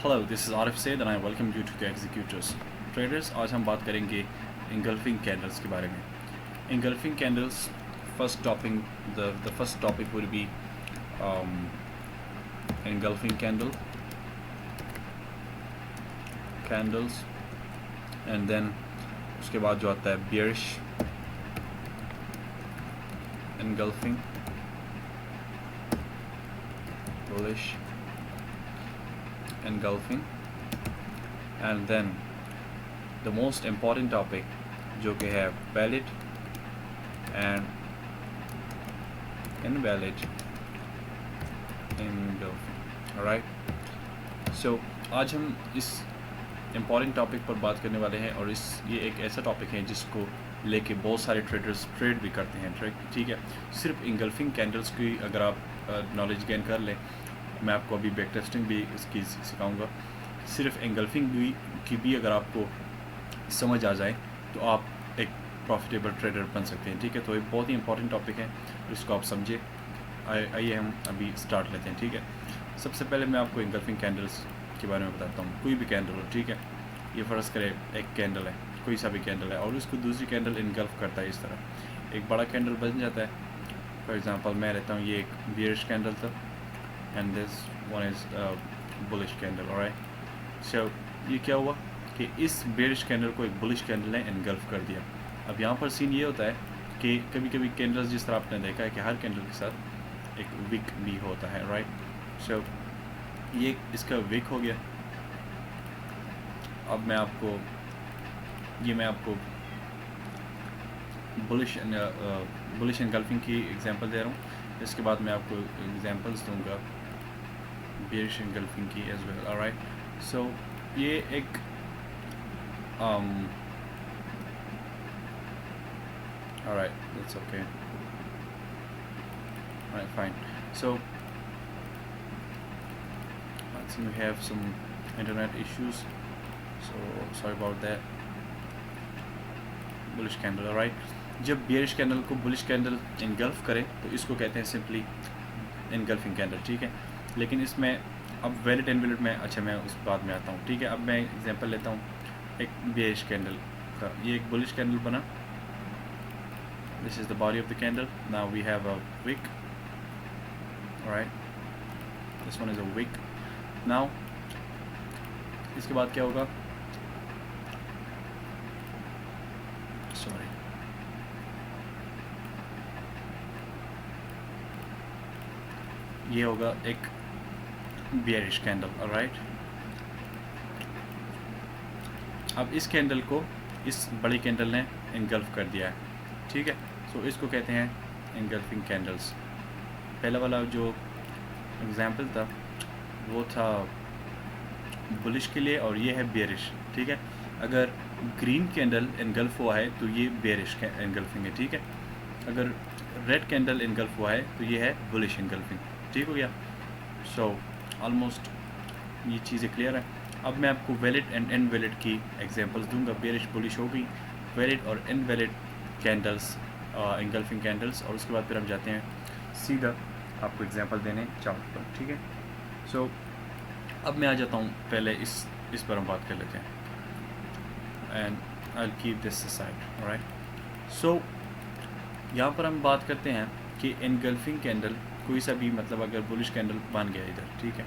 Hello, this is Arif Saeed and I welcome you to the executors traders. आज हम बात करेंगे इंगल्फिंग कैंडल्स के बारे में। Engulfing candles, first topic the first topic will be engulfing candles and then उसके बाद जो आता है bearish engulfing, bullish engulfing, and then the most important topic जो कि है valid and invalid engulfing. alright, so आज हम इस इम्पॉर्टेंट टॉपिक पर बात करने वाले हैं और ये एक ऐसा टॉपिक है जिसको लेके बहुत सारे ट्रेडर्स ट्रेड भी करते हैं। ठीक है, सिर्फ इंगल्फिंग कैंडल्स की अगर आप नॉलेज गेन कर लें, मैं आपको अभी बैक टेस्टिंग भी इसकी सिखाऊंगा। सिर्फ इंगल्फिंग की भी अगर आपको समझ आ जाए तो आप एक प्रॉफिटेबल ट्रेडर बन सकते हैं। ठीक है, तो ये बहुत ही इंपॉर्टेंट टॉपिक है, इसको आप समझे। आइए हम अभी स्टार्ट लेते हैं। ठीक है, सबसे पहले मैं आपको इंगल्फिंग कैंडल्स के बारे में बताता हूँ। कोई भी कैंडल हो, ठीक है, ये फ़र्ज़ करे एक कैंडल है, कोई सा भी कैंडल है, और उसको दूसरी कैंडल इनगल्फ करता है। इस तरह एक बड़ा कैंडल बन जाता है। फॉर एग्जांपल मैं लेता हूँ, ये एक बियरिश कैंडल था and this one is bullish candle. Alright, so ये क्या हुआ कि इस बियरिश कैंडल को एक बुलिश कैंडल ने इनगल्फ कर दिया। अब यहाँ पर सीन ये होता है कि कभी कभी कैंडल्स, जिस तरह आपने देखा है कि हर कैंडल के साथ एक विक भी होता है। राइट, सो ये इसका विक हो गया। अब मैं आपको बुलिश एनगल्फिंग की एग्जांपल दे रहा हूँ। इसके बाद मैं आपको एग्जांपल्स दूंगा बेयरिश एनगल्फिंग की एज वेल। ऑलराइट, सो ये एक alright, that's okay, alright, fine. So we have some internet issues, so sorry about that. bullish candle, alright, जब bearish candle को bullish candle engulf करे तो इसको कहते हैं simply engulfing candle। ठीक है, लेकिन इसमें अब valid and invalid में, अच्छा मैं उस बाद में आता हूँ। ठीक है, अब मैं एग्जांपल लेता हूँ एक bearish candle का। ये एक bullish candle बना, this is the body of the candle, now we have a wick, alright, this one is a wick। Now इसके बाद क्या होगा, सॉरी, ये होगा एक बियरिश कैंडल। ऑलराइट, अब इस कैंडल को इस बड़ी कैंडल ने इनगल्फ कर दिया है। ठीक है, सो इसको कहते हैं इनगल्फिंग कैंडल्स। पहला वाला जो एग्जांपल था वो था बुलिश के लिए और ये है बेयरिश। ठीक है, अगर ग्रीन कैंडल इनगल्फ हुआ है तो ये बेयरिश इनगल्फिंग है। ठीक है, अगर रेड कैंडल इनगल्फ हुआ है तो ये है बुलिश इनगल्फिंग। ठीक हो गया, सो ऑलमोस्ट ये चीज़ें क्लियर है। अब मैं आपको वैलिड एंड इनवैलिड की एग्जांपल्स दूंगा। बेयरिश बुलिश हो गई, वैलिड और इनवैलिड कैंडल्स, इनगल्फिंग कैंडल्स, और उसके बाद फिर हम जाते हैं सीधा आपको एग्जांपल देने चार्ट पर। ठीक है, सो अब मैं आ जाता हूँ, पहले इस पर हम बात कर लेते हैं and I will keep this aside. Alright, so यहाँ पर हम बात करते हैं कि इनगल्फिंग कैंडल कोई सा भी, मतलब अगर बुलिश कैंडल बन गया इधर, ठीक है,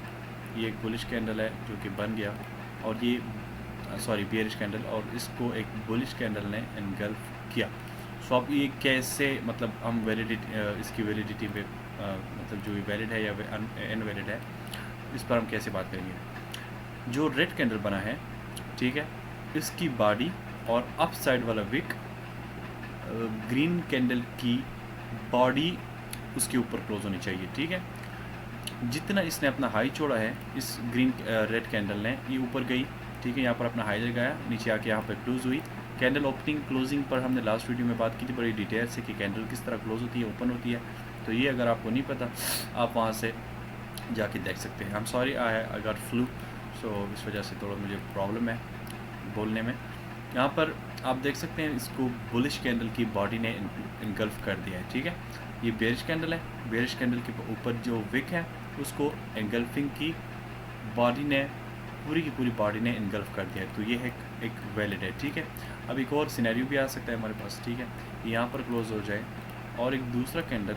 ये एक बुलिश कैंडल है जो कि बन गया, और ये बेयरिश कैंडल, और इसको एक बुलिश कैंडल ने इनगल्फ किया। सो अब ये कैसे, मतलब हम वैलिडिटी, इसकी वैलिडिटी पे मतलब जो वैलिड है या इनवैलिड है, इस पर हम कैसे बात करेंगे। जो रेड कैंडल बना है, ठीक है, इसकी बॉडी और अप साइड वाला विक ग्रीन कैंडल की बॉडी उसके ऊपर क्लोज होनी चाहिए। ठीक है, जितना इसने अपना हाई छोड़ा है, इस रेड कैंडल ने ये ऊपर गई। ठीक है, यहाँ पर अपना हाई लगाया, नीचे आके यहाँ पर क्लोज हुई। कैंडल ओपनिंग क्लोजिंग पर हमने लास्ट वीडियो में बात की थी बड़ी डिटेल से कि कैंडल किस तरह क्लोज होती है, ओपन होती है। तो ये अगर आपको नहीं पता, आप वहाँ से जाके देख सकते हैं। I am sorry, I got flu, so इस वजह से थोड़ा मुझे प्रॉब्लम है बोलने में। यहाँ पर आप देख सकते हैं, इसको बुलिश कैंडल की बॉडी ने इनगल्फ कर दिया है। ठीक है, ये बेरिश कैंडल है, बेरिश कैंडल के ऊपर जो विक है उसको एंगल्फिंग की बॉडी ने पूरी की पूरी बॉडी ने इनगल्फ कर दिया है, तो ये है एक वैलिड है, ठीक है। अब एक और सिनेरियो भी आ सकता है हमारे पास, ठीक है, यहाँ पर क्लोज हो जाए और एक दूसरा कैंडल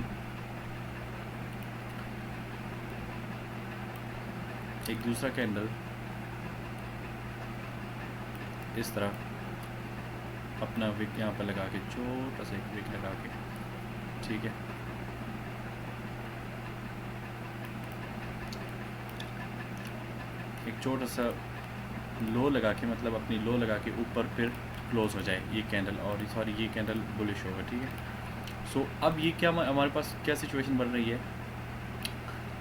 इस तरह अपना विक यहाँ पर लगा के, छोटा सा एक विक लगा के, ठीक है, एक छोटा सा लो लगा के, मतलब अपनी लो लगा के ऊपर फिर क्लोज हो जाए ये कैंडल, और सॉरी ये कैंडल बुलिश होगा, ठीक है। सो अब ये क्या हमारे पास क्या सिचुएशन बन रही है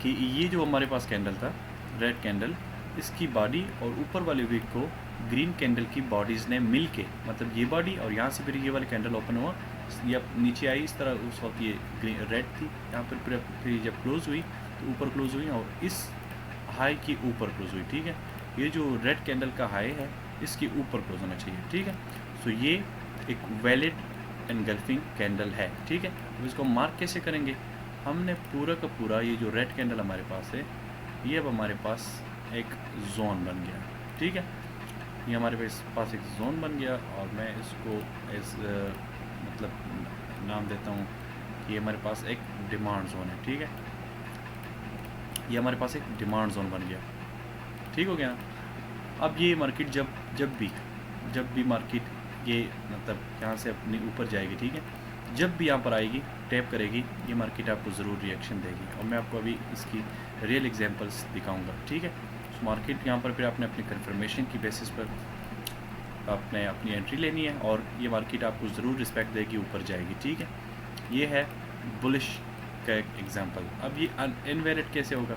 कि ये जो हमारे पास कैंडल था, रेड कैंडल, इसकी बॉडी और ऊपर वाले विक को ग्रीन कैंडल की बॉडीज़ ने मिल के, मतलब ये बॉडी और यहाँ से फिर ये वाली कैंडल ओपन हुआ, या नीचे आई इस तरह, उस वक्त ये रेड थी, यहाँ पर फिर जब क्लोज हुई तो ऊपर क्लोज हुई और इस हाई की ऊपर क्लोज हुई, ठीक है। ये जो रेड कैंडल का हाई है इसके ऊपर क्लोज होना चाहिए, ठीक है। सो ये एक वैलिड एनगल्फिंग कैंडल है, ठीक है। अब इसको मार्क कैसे करेंगे, हमने पूरा का पूरा ये जो रेड कैंडल हमारे पास है, ये अब हमारे पास एक जोन बन गया, ठीक है। ये हमारे पास एक जोन बन गया और मैं इसको एज मतलब नाम देता हूँ कि ये हमारे पास एक डिमांड जोन है, ठीक है। ये हमारे पास एक डिमांड जोन बन गया, ठीक हो गया ना। अब ये मार्केट जब भी मार्केट ये मतलब यहाँ से अपनी ऊपर जाएगी, ठीक है, जब भी यहाँ पर आएगी टैप करेगी, ये मार्केट आपको ज़रूर रिएक्शन देगी, और मैं आपको अभी इसकी रियल एग्जांपल्स दिखाऊंगा, ठीक है। तो मार्केट यहाँ पर फिर आपने अपनी कंफर्मेशन की बेसिस पर आपने अपनी एंट्री लेनी है, और ये मार्केट आपको ज़रूर रिस्पेक्ट देगी, ऊपर जाएगी, ठीक है। ये है बुलिश का एक एग्जांपल। अब ये इनवैलिड कैसे होगा,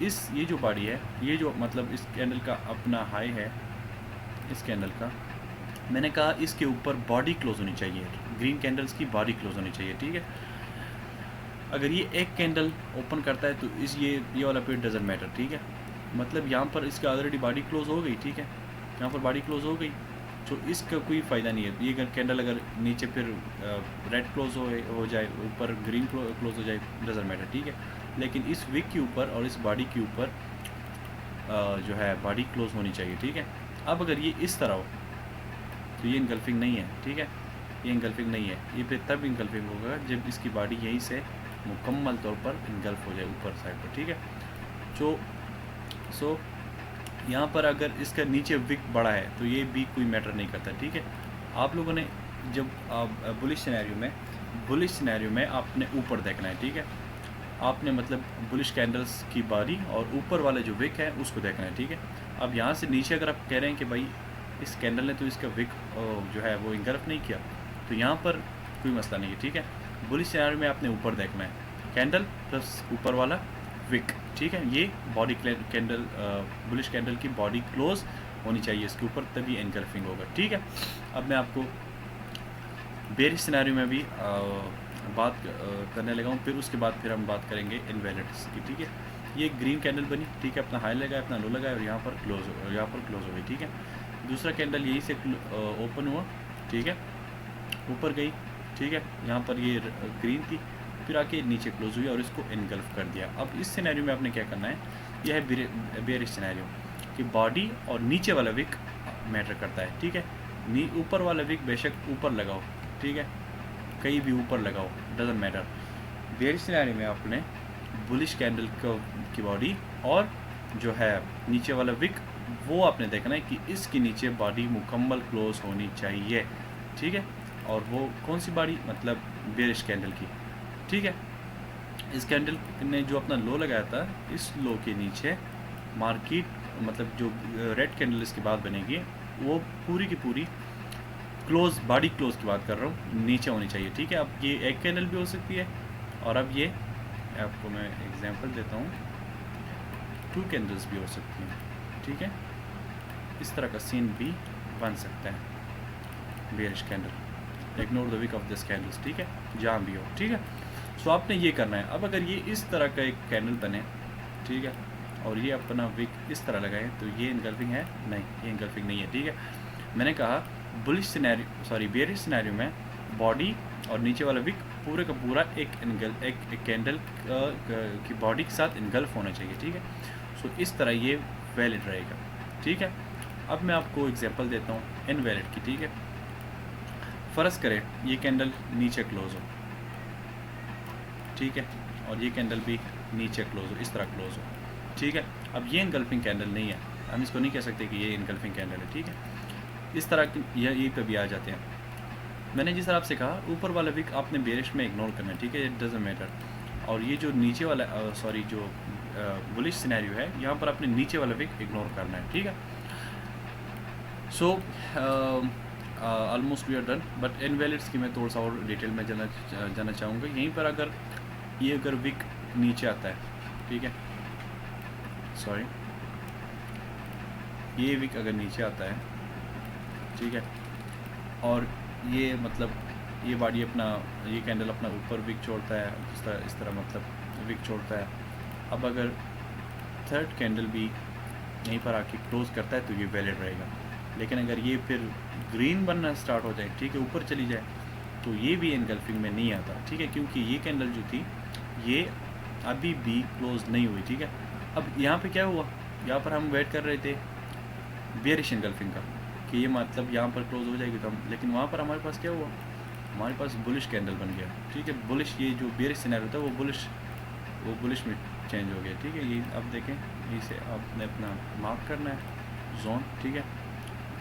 ये जो बॉडी है, ये जो मतलब इस कैंडल का अपना हाई है, इस कैंडल का मैंने कहा इसके ऊपर बॉडी क्लोज होनी चाहिए, ग्रीन कैंडल्स की बॉडी क्लोज होनी चाहिए, ठीक है। अगर ये एक कैंडल ओपन करता है तो ये वाला पीरियड डजंट मैटर, ठीक है। मतलब यहाँ पर इसका ऑलरेडी बॉडी क्लोज हो गई, ठीक है, यहाँ पर बॉडी क्लोज हो गई, तो इसका कोई फ़ायदा नहीं है। ये कैंडल अगर नीचे फिर रेड क्लोज हो जाए, ऊपर ग्रीन क्लोज हो जाए, डजंट मैटर, ठीक है। लेकिन इस विक के ऊपर और इस बॉडी के ऊपर जो है बॉडी क्लोज होनी चाहिए, ठीक है। अब अगर ये इस तरह हो तो ये इनगल्फिंग नहीं है, ठीक है, ये इनगल्फिंग नहीं है। ये फिर तब इनगल्फिंग होगा जब इसकी बॉडी यहीं से मुकम्मल तौर पर इनगल्फ हो जाए ऊपर साइड पर, ठीक है। सो यहाँ पर अगर इसका नीचे विक बड़ा है तो ये भी कोई मैटर नहीं करता, ठीक है। आप लोगों ने जब बुलिश सिनेरियो में आपने ऊपर देखना है, ठीक है। आपने मतलब बुलिश कैंडल्स की बॉडी और ऊपर वाला जो विक है उसको देखना है, ठीक है। अब यहाँ से नीचे अगर आप कह रहे हैं कि भाई इस कैंडल ने तो इसका विक जो है वो इनगल्फ नहीं किया, तो यहाँ पर कोई मसला नहीं है, ठीक है। बुलिश सिनेरियो में आपने ऊपर देखना है, कैंडल प्लस ऊपर वाला विक, ठीक है। ये बॉडी कैंडल बुलिश कैंडल की बॉडी क्लोज होनी चाहिए इसके ऊपर, तभी इनगल्फिंग होगा, ठीक है। अब मैं आपको बेरिश सिनेरियो में भी बात करने लगा हूँ, फिर उसके बाद फिर हम बात करेंगे इनवैलिड्स की, ठीक है। ये ग्रीन कैंडल बनी, ठीक है, अपना हाई लगाया, अपना लो लगाया और यहाँ पर क्लोज हो गई, ठीक है। दूसरा कैंडल यहीं से ओपन हुआ, ठीक है, ऊपर गई, ठीक है, यहाँ पर ये ग्रीन थी, फिर आके नीचे क्लोज हुई और इसको इनगल्फ कर दिया। अब इस सिनेरियो में आपने क्या करना है, यह है बेरिश सिनेरियो कि बॉडी और नीचे वाला विक मैटर करता है, ठीक है। ऊपर वाला विक बेशक ऊपर लगाओ, ठीक है, कहीं भी ऊपर लगाओ, डजंट मैटर। बेरिश सिनेरियो में आपने बुलिश कैंडल की बॉडी और जो है नीचे वाला विक, वो आपने देखना है कि इसके नीचे बॉडी मुकम्मल क्लोज होनी चाहिए, ठीक है। और वो कौन सी बॉडी, मतलब बेरिश कैंडल की, ठीक है। इस कैंडल ने जो अपना लो लगाया था, इस लो के नीचे मार्केट मतलब जो रेड कैंडल इसके बाद बनेगी वो पूरी की पूरी क्लोज, बॉडी क्लोज की बात कर रहा हूँ, नीचे होनी चाहिए, ठीक है। अब ये एक कैंडल भी हो सकती है, और अब ये आपको मैं एग्जांपल देता हूँ, 2 कैंडल्स भी हो सकती हैं, ठीक है। इस तरह का सीन भी बन सकता है bearish candle, ignore the wick of this candles, ठीक है, जहाँ भी हो, ठीक है। सो आपने ये करना है। अब अगर ये इस तरह का एक कैंडल बने, ठीक है, और ये अपना विक इस तरह लगाए, तो ये इनगल्फिंग है? नहीं, ये इनगल्फिंग नहीं है, ठीक है। मैंने कहा बेरिश सिनेरियो में बॉडी और नीचे वाला विक पूरे का पूरा एक कैंडल की बॉडी के साथ इनगल्फ होना चाहिए, ठीक है। सो इस तरह ये वैलिड रहेगा, ठीक है। अब मैं आपको एग्जांपल देता हूँ इनवैलिड की, ठीक है। फ़र्ज़ करें ये कैंडल नीचे क्लोज़ हो, ठीक है, और ये कैंडल भी नीचे क्लोज़ हो, इस तरह क्लोज़ हो, ठीक है। अब ये इनगल्फिंग कैंडल नहीं है, हम इसको नहीं कह सकते कि ये इनगल्फिंग कैंडल है, ठीक है। इस तरह की ये पे भी आ जाते हैं। मैंने जिस तरह आपसे कहा ऊपर वाला विक आपने बेरिश में इग्नोर करना है, ठीक है, इट डजंट मैटर। और ये जो नीचे वाला जो बुलिश सिनेरियो है, यहाँ पर आपने नीचे वाला विक इग्नोर करना है, ठीक है। So almost we are done, but invalids की मैं थोड़ा सा और डिटेल में जाना चाहूँगा। यहीं पर अगर विक नीचे आता है, ठीक है, सॉरी, ये विक अगर नीचे आता है, ठीक है, और ये मतलब ये बॉडी अपना, ये कैंडल अपना ऊपर विक छोड़ता है, इस तरह मतलब विक छोड़ता है। अब अगर थर्ड कैंडल भी यहीं पर आके क्लोज करता है तो ये वैलिड रहेगा। लेकिन अगर ये फिर ग्रीन बनना स्टार्ट हो जाए, ठीक है, ऊपर चली जाए, तो ये भी एनगल्फिंग में नहीं आता, ठीक है, क्योंकि ये कैंडल जो थी ये अभी भी क्लोज नहीं हुई, ठीक है। अब यहाँ पे क्या हुआ, यहाँ पर हम वेट कर रहे थे बेयरिश एनगल्फिंग का कि ये मतलब यहाँ पर क्लोज हो जाएगी, तो हम, लेकिन वहाँ पर हमारे पास क्या हुआ, हमारे पास बुलिश कैंडल बन गया, ठीक है। बुलिश, ये जो बेयरिश सिनेरियो था वो बुलिश में चेंज हो गया, ठीक है। ये अब देखें, इसे आपने अपना मार्क करना है जोन, ठीक है,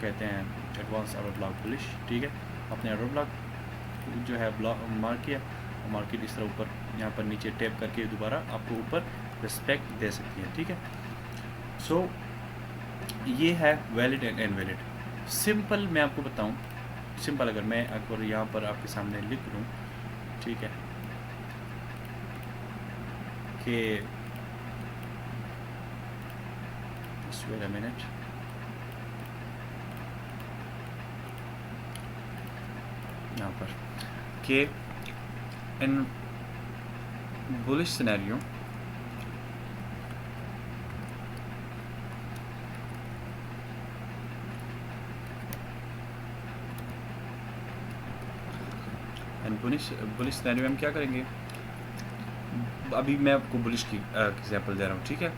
कहते हैं एडवांस ऑर्डर ब्लॉक बुलिश, ठीक है। अपने ऑर्डर ब्लॉक जो है ब्लॉक मार्क किया, और मार्केट इस तरह ऊपर यहाँ पर नीचे टैप करके दोबारा आपको ऊपर रिस्पेक्ट दे सकती है, ठीक है। सो ये है वैलिड एंड इनवैलिड। सिंपल मैं आपको बताऊं, सिंपल अगर मैं यहाँ पर आपके सामने लिख लूँ, ठीक है, कि wait a minute, यहाँ पर कि इन बुलिश सिनेरियो बुलिश सिनेरियो में हम क्या करेंगे, अभी मैं आपको बुलिश की एग्जांपल दे रहा हूँ, ठीक है।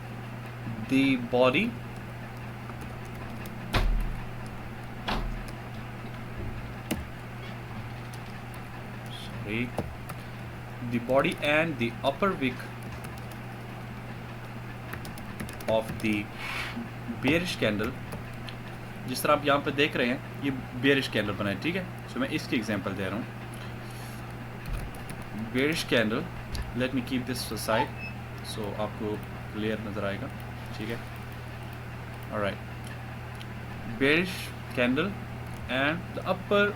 The body and the upper wick of the bearish candle, जिस तरह आप यहाँ पर देख रहे हैं, ये बेरिश कैंडल बना है, ठीक है। सो मैं इसकी एग्जांपल दे रहा हूँ, bearish candle, let me keep this side so आपको क्लियर नज़र आएगा, ठीक है। Alright, bearish candle and the upper,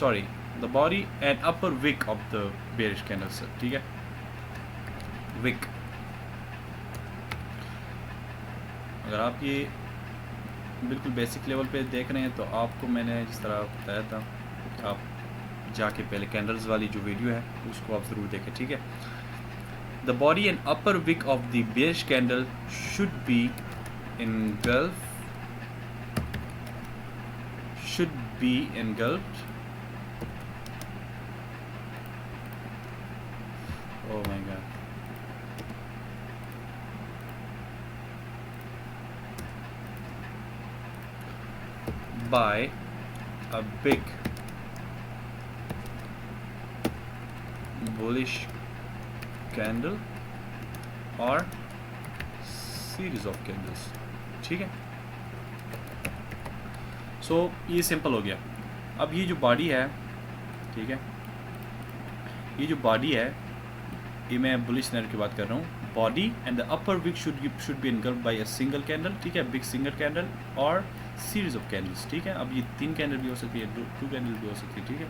sorry, the body and upper wick of the bearish candle, sir, ठीक है, विक। अगर आप ये बिल्कुल बेसिक लेवल पे देख रहे हैं तो आपको मैंने जिस तरह बताया था, आप जाके पहले कैंडल्स वाली जो वीडियो है उसको आप ज़रूर देखें, ठीक है। The body and upper wick of the bearish candle should be engulfed, oh my god, by a big bullish candle or series of candles, ठीक है। सो ये सिंपल हो गया। अब ये जो बॉडी है, ठीक है, ये जो बॉडी है, ये मैं बुलिश सिनेरियो की बात कर रहा हूँ। Body and the upper wick should be engulfed by a single candle, ठीक है, बिग सिंगल कैंडल और सीरीज ऑफ कैंडल्स, ठीक है। अब ये 3 कैंडल भी हो सकती है, 2 कैंडल भी हो सकती है, ठीक है।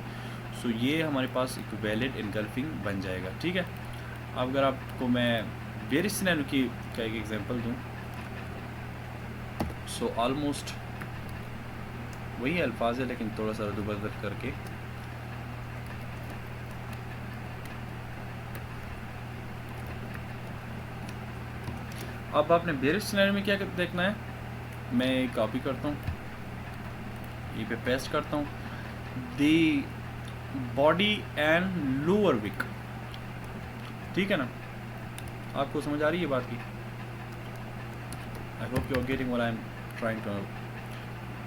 सो ये हमारे पास एक वैलिड एनगल्फिंग बन जाएगा, ठीक है। अब अगर आपको मैं बेरिश सिनेरियो की का एक एग्जांपल दूं, सो ऑलमोस्ट वही अल्फाज है लेकिन थोड़ा सा रद्द-बदल करके, अब आपने बेरिश सिनेरियो में क्या देखना है, मैं कॉपी करता हूँ, ये पे पेस्ट करता हूँ, the body and lower wick, ठीक है ना। आपको समझ आ रही है बात की, I hope you are getting what I am trying to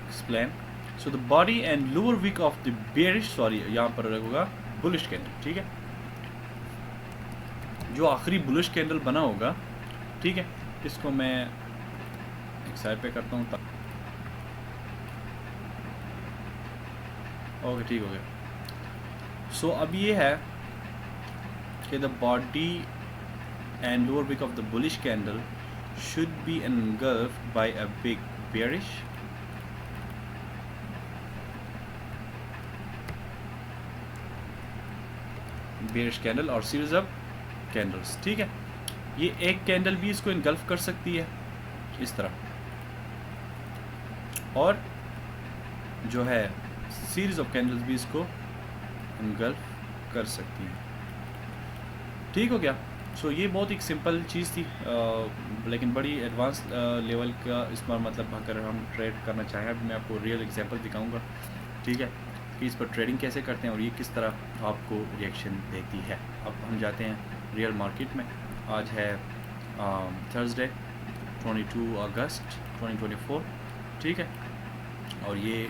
explain. So the body and lower wick of the bearish, sorry यहाँ पर होगा bullish candle, ठीक है, जो आखिरी बुलिश कैंडल बना होगा, ठीक है, इसको मैं एक साइड पे करता हूँ। ओके, ठीक हो गया। सो अब ये है कि the body and lower wick of the bullish candle should be engulfed by a big bearish candle और सीरीज ऑफ कैंडल्स, ठीक है। ये एक कैंडल भी इसको इनगल्फ कर सकती है इस तरह, और जो है सीरीज ऑफ कैंडल्स भी इसको इनगल्फ कर सकती हैं, ठीक हो गया। सो ये बहुत एक सिंपल चीज़ थी, लेकिन बड़ी एडवांस लेवल का इस पर मतलब अगर हम ट्रेड करना चाहें, अभी मैं आपको रियल एग्जांपल दिखाऊंगा, ठीक है, कि इस पर ट्रेडिंग कैसे करते हैं और ये किस तरह आपको रिएक्शन देती है। अब हम जाते हैं रियल मार्केट में। आज है थर्सडे 22 अगस्त 2024, ठीक है, और ये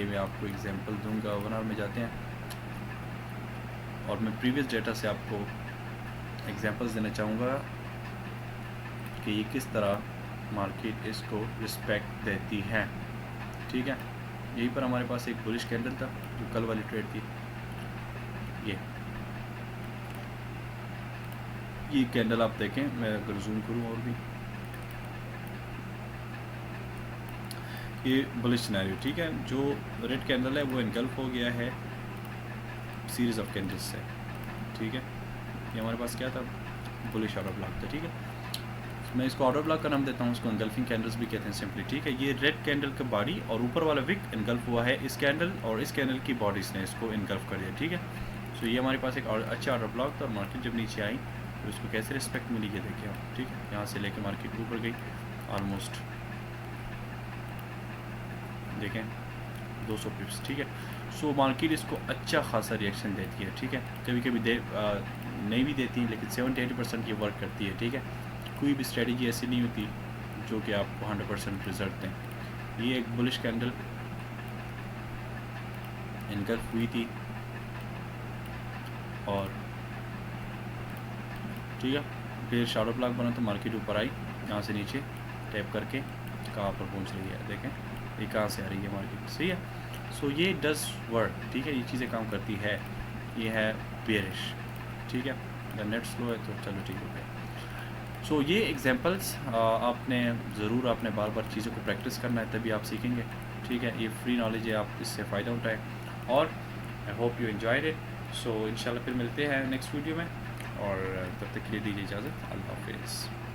मैं आपको एग्जांपल दूंगा। 1 आवर में जाते हैं और मैं प्रीवियस डेटा से आपको एग्जांपल्स देना चाहूँगा कि ये किस तरह मार्केट इसको रिस्पेक्ट देती है, ठीक है। यहीं पर हमारे पास एक बुलिश कैंडल था जो कल वाली ट्रेड थी। ये कैंडल आप देखें, मैं अगर जूम करूँ और भी, ये बुलिश सिनेरियो, ठीक है, जो रेड कैंडल है वो इनगल्फ हो गया है सीरीज ऑफ कैंडल्स से, ठीक है। ये हमारे पास क्या था, बुलिश ऑर्डर ब्लॉक था, ठीक है। मैं इसको ऑर्डर ब्लॉक का नाम देता हूँ, इसको इनगल्फिंग कैंडल्स भी कहते हैं सिंपली, ठीक है। ये रेड कैंडल का बॉडी और ऊपर वाला विक इनगल्फ हुआ है इस कैंडल और इस कैंडल की बॉडीज ने इसको इनगल्फ कर दिया, ठीक है। सो ये हमारे पास एक अच्छा ऑर्डर ब्लॉक था और मार्केट जब नीचे आई तो उसको कैसे रिस्पेक्ट मिली ये देखिए आप, ठीक है। यहाँ से लेकर मार्केट ऊपर गई ऑलमोस्ट, देखें 200 पिप्स, ठीक है। सो मार्केट इसको अच्छा खासा रिएक्शन देती है, ठीक है। कभी कभी नहीं भी देती है, लेकिन 70-80% ये वर्क करती है, ठीक है। कोई भी स्ट्रेटजी ऐसी नहीं होती जो कि आपको 100% रिजल्ट दें। ये एक बुलिश कैंडल इनगल्फ हुई थी और ठीक है, फिर शैडो ब्लॉक बना तो मार्केट ऊपर आई, यहाँ से नीचे टैप करके कहाँ पर पहुँच रही है, देखें ये कहाँ से आ रही है मार्केट, सही है। सो ये डज वर्क, ठीक है, ये चीज़ें काम करती है। ये है बेरिश, ठीक है, अगर नेट स्लो है तो चलो ठीक हो गया। सो ये एग्जांपल्स आपने ज़रूर आपने बार बार चीज़ों को प्रैक्टिस करना है, तभी आप सीखेंगे, ठीक है। ये फ्री नॉलेज है, आप इससे फ़ायदा उठाएं और I hope you enjoyed it. So इंशाल्लाह फिर मिलते हैं नेक्स्ट वीडियो में, और तब तक के लिए दीजिए इजाज़त। अल्लाह हाफिज़।